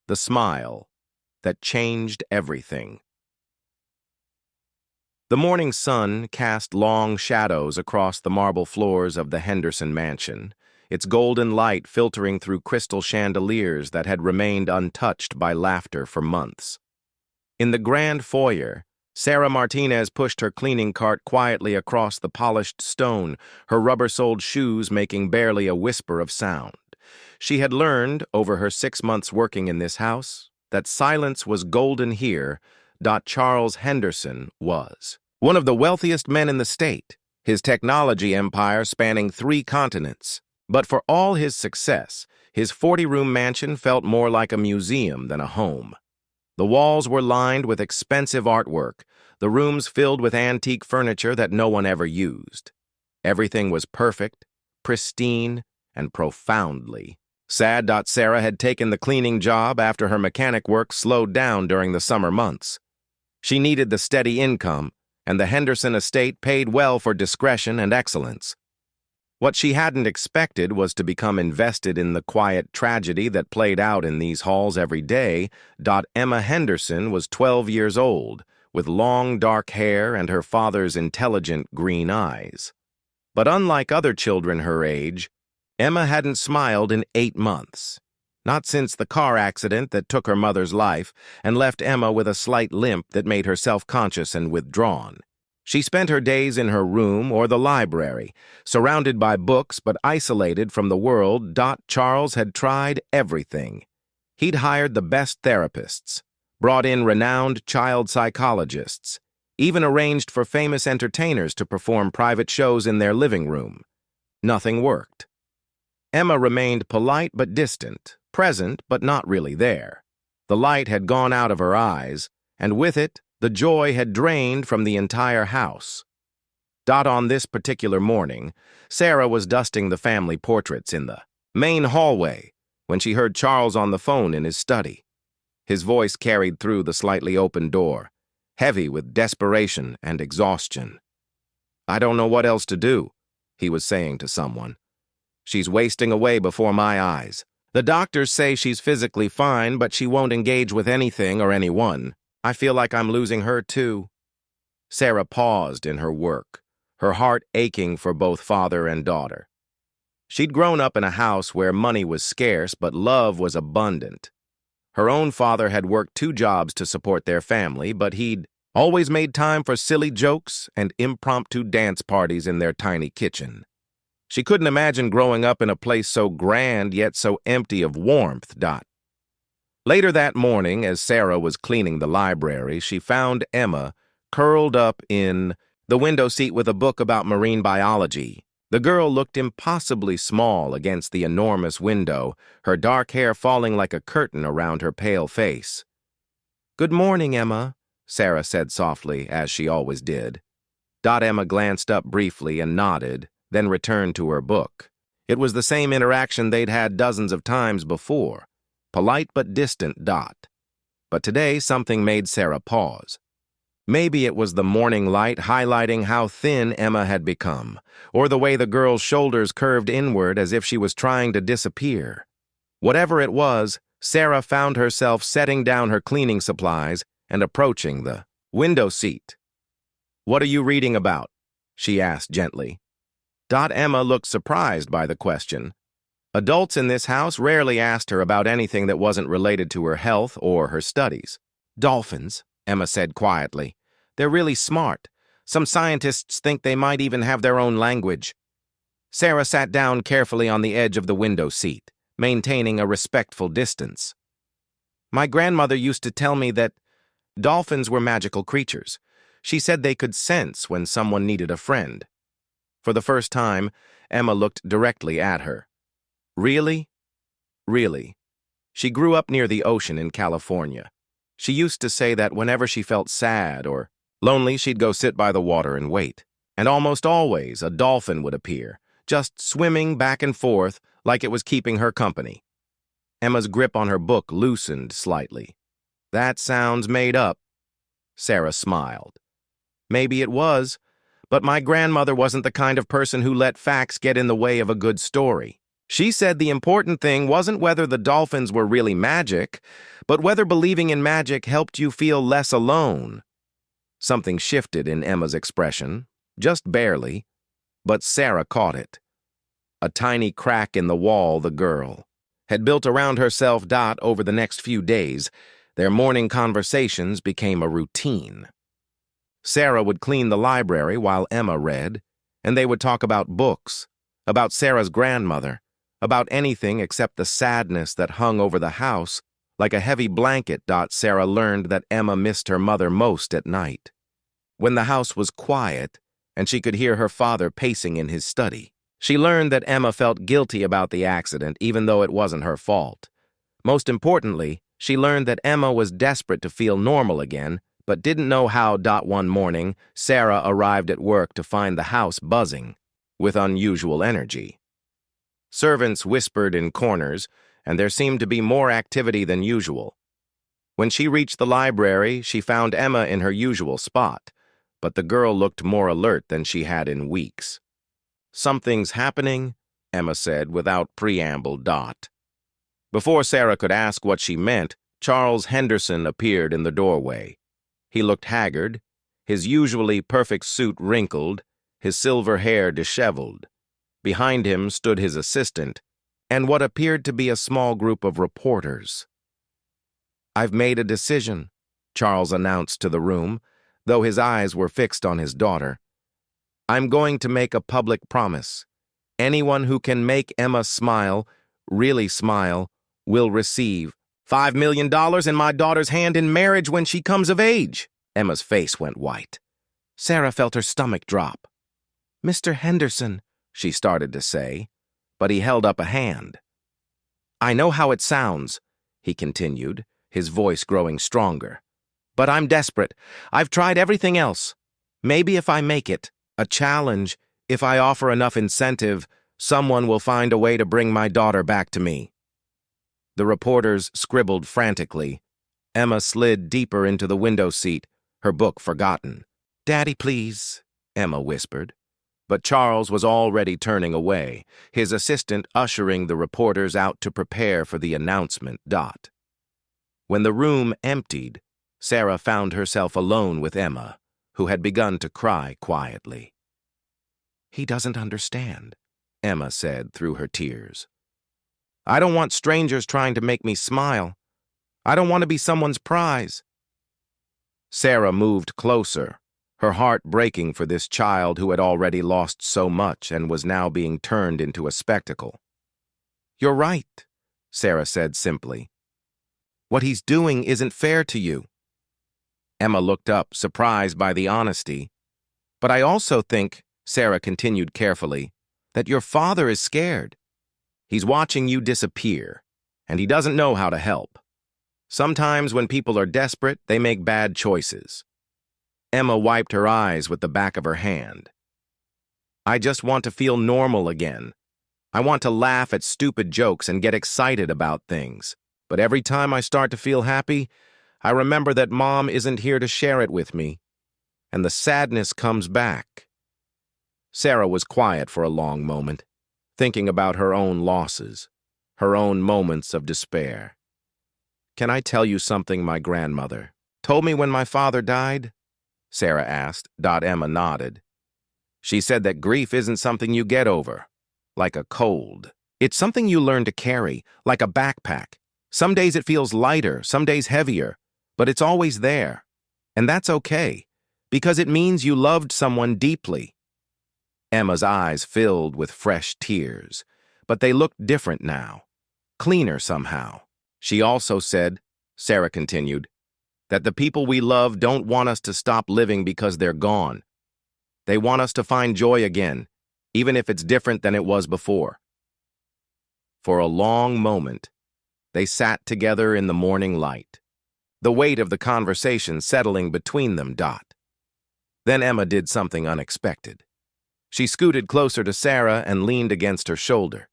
the smile that changed everything. The morning sun cast long shadows across the marble floors of the Henderson mansion, its golden light filtering through crystal chandeliers that had remained untouched by laughter for months. In the grand foyer, Sarah Martinez pushed her cleaning cart quietly across the polished stone, her rubber-soled shoes making barely a whisper of sound. She had learned, over her 6 months working in this house, that silence was golden here. Charles Henderson was one of the wealthiest men in the state, his technology empire spanning 3 continents. But for all his success, his 40-room mansion felt more like a museum than a home. The walls were lined with expensive artwork, the rooms filled with antique furniture that no one ever used. Everything was perfect, pristine, and profoundly sad. Sarah had taken the cleaning job after her mechanic work slowed down during the summer months. She needed the steady income, and the Henderson estate paid well for discretion and excellence. What she hadn't expected was to become invested in the quiet tragedy that played out in these halls every day. Emma Henderson was 12 years old, with long dark hair and her father's intelligent green eyes. But unlike other children her age, Emma hadn't smiled in 8 months. Not since the car accident that took her mother's life and left Emma with a slight limp that made her self-conscious and withdrawn. She spent her days in her room or the library, surrounded by books but isolated from the world. Charles had tried everything. He'd hired the best therapists, brought in renowned child psychologists, even arranged for famous entertainers to perform private shows in their living room. Nothing worked. Emma remained polite but distant, present but not really there. The light had gone out of her eyes, and with it, the joy had drained from the entire house. On this particular morning, Sarah was dusting the family portraits in the main hallway when she heard Charles on the phone in his study. His voice carried through the slightly open door, heavy with desperation and exhaustion. "I don't know what else to do," he was saying to someone. "She's wasting away before my eyes. The doctors say she's physically fine, but she won't engage with anything or anyone. I feel like I'm losing her too." Sarah paused in her work, her heart aching for both father and daughter. She'd grown up in a house where money was scarce but love was abundant. Her own father had worked 2 jobs to support their family, but he'd always made time for silly jokes and impromptu dance parties in their tiny kitchen. She couldn't imagine growing up in a place so grand yet so empty of warmth. Later that morning, as Sarah was cleaning the library, she found Emma curled up in the window seat with a book about marine biology. The girl looked impossibly small against the enormous window, her dark hair falling like a curtain around her pale face. "Good morning, Emma," Sarah said softly, as she always did. Emma glanced up briefly and nodded, then returned to her book. It was the same interaction they'd had dozens of times before. Polite but distant. But today something made Sarah pause. Maybe it was the morning light highlighting how thin Emma had become, or the way the girl's shoulders curved inward as if she was trying to disappear. Whatever it was, Sarah found herself setting down her cleaning supplies and approaching the window seat. "What are you reading about?" she asked gently. Emma looked surprised by the question. Adults in this house rarely asked her about anything that wasn't related to her health or her studies. "Dolphins," Emma said quietly. "They're really smart. Some scientists think they might even have their own language." Sarah sat down carefully on the edge of the window seat, maintaining a respectful distance. "My grandmother used to tell me that dolphins were magical creatures. She said they could sense when someone needed a friend." For the first time, Emma looked directly at her. "Really?" "Really." She grew up near the ocean in California. She used to say that whenever she felt sad or lonely, she'd go sit by the water and wait. And almost always a dolphin would appear, just swimming back and forth like it was keeping her company. Emma's grip on her book loosened slightly. "That sounds made up." Sarah smiled. "Maybe it was, but my grandmother wasn't the kind of person who let facts get in the way of a good story. She said the important thing wasn't whether the dolphins were really magic, but whether believing in magic helped you feel less alone. Something shifted in Emma's expression, just barely, but Sarah caught it. A tiny crack in the wall the girl had built around herself. Over the next few days, their morning conversations became a routine. Sarah would clean the library while Emma read, and they would talk about books, about Sarah's grandmother, about anything except the sadness that hung over the house like a heavy blanket. Sarah learned that Emma missed her mother most at night, when the house was quiet and she could hear her father pacing in his study. She learned that Emma felt guilty about the accident, even though it wasn't her fault. Most importantly, she learned that Emma was desperate to feel normal again, but didn't know how. One morning, Sarah arrived at work to find the house buzzing with unusual energy. Servants whispered in corners, and there seemed to be more activity than usual. When she reached the library, she found Emma in her usual spot, but the girl looked more alert than she had in weeks. "Something's happening," Emma said without preamble. Before Sarah could ask what she meant, Charles Henderson appeared in the doorway. He looked haggard, his usually perfect suit wrinkled, his silver hair disheveled. Behind him stood his assistant and what appeared to be a small group of reporters. "I've made a decision," Charles announced to the room, though his eyes were fixed on his daughter. "I'm going to make a public promise. Anyone who can make Emma smile, really smile, will receive $5 million in my daughter's hand in marriage when she comes of age." Emma's face went white. Sarah felt her stomach drop. "Mr. Henderson," she started to say, but he held up a hand. "I know how it sounds," he continued, his voice growing stronger. "But I'm desperate. I've tried everything else. Maybe if I make it a challenge, if I offer enough incentive, someone will find a way to bring my daughter back to me." The reporters scribbled frantically. Emma slid deeper into the window seat, her book forgotten. "Daddy, please," Emma whispered. But Charles was already turning away, his assistant ushering the reporters out to prepare for the announcement. When the room emptied, Sarah found herself alone with Emma, who had begun to cry quietly. "He doesn't understand," Emma said through her tears. "I don't want strangers trying to make me smile. I don't want to be someone's prize." Sarah moved closer, her heart breaking for this child who had already lost so much and was now being turned into a spectacle. "You're right," Sarah said simply. "What he's doing isn't fair to you." Emma looked up, surprised by the honesty. "But I also think," Sarah continued carefully, "that your father is scared. He's watching you disappear, and he doesn't know how to help. Sometimes when people are desperate, they make bad choices." Emma wiped her eyes with the back of her hand. "I just want to feel normal again. I want to laugh at stupid jokes and get excited about things. But every time I start to feel happy, I remember that Mom isn't here to share it with me, and the sadness comes back." Sarah was quiet for a long moment, thinking about her own losses, her own moments of despair. "Can I tell you something my grandmother told me when my father died?" Sarah asked. Emma nodded. "She said that grief isn't something you get over, like a cold. It's something you learn to carry, like a backpack. Some days it feels lighter, some days heavier, but it's always there. And that's okay, because it means you loved someone deeply." Emma's eyes filled with fresh tears, but they looked different now, cleaner somehow. "She also said," Sarah continued, "that the people we love don't want us to stop living because they're gone. They want us to find joy again, even if it's different than it was before." For a long moment, they sat together in the morning light, the weight of the conversation settling between them. Then Emma did something unexpected. She scooted closer to Sarah and leaned against her shoulder.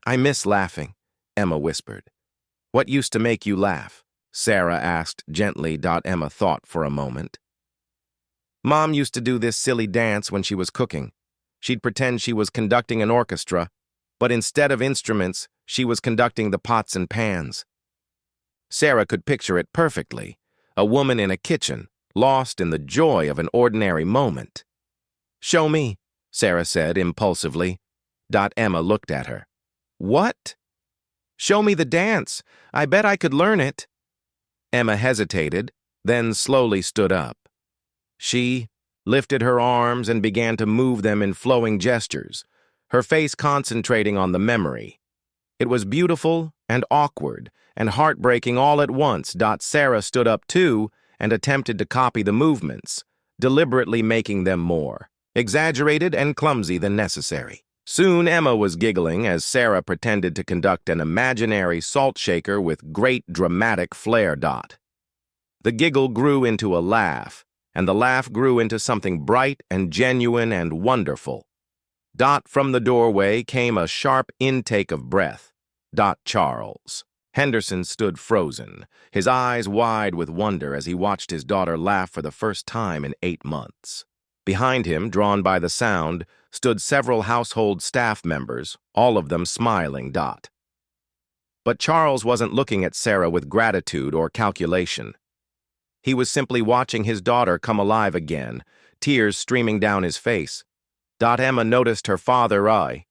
"I miss laughing," Emma whispered. "What used to make you laugh?" Sarah asked gently. Emma thought for a moment. "Mom used to do this silly dance when she was cooking. She'd pretend she was conducting an orchestra, but instead of instruments, she was conducting the pots and pans. Sarah could picture it perfectly, a woman in a kitchen, lost in the joy of an ordinary moment. "Show me," Sarah said impulsively. Emma looked at her. "What?" "Show me the dance. I bet I could learn it." Emma hesitated, then slowly stood up. She lifted her arms and began to move them in flowing gestures, her face concentrating on the memory. It was beautiful and awkward and heartbreaking all at once. Sarah stood up too and attempted to copy the movements, deliberately making them more exaggerated and clumsy than necessary. Soon Emma was giggling as Sarah pretended to conduct an imaginary salt shaker with great dramatic flair. The giggle grew into a laugh, and the laugh grew into something bright and genuine and wonderful. From the doorway came a sharp intake of breath. Charles. Henderson stood frozen, his eyes wide with wonder as he watched his daughter laugh for the first time in 8 months. Behind him, drawn by the sound, stood several household staff members, all of them smiling. But Charles wasn't looking at Sarah with gratitude or calculation. He was simply watching his daughter come alive again, tears streaming down his face. Emma noticed her father's eye,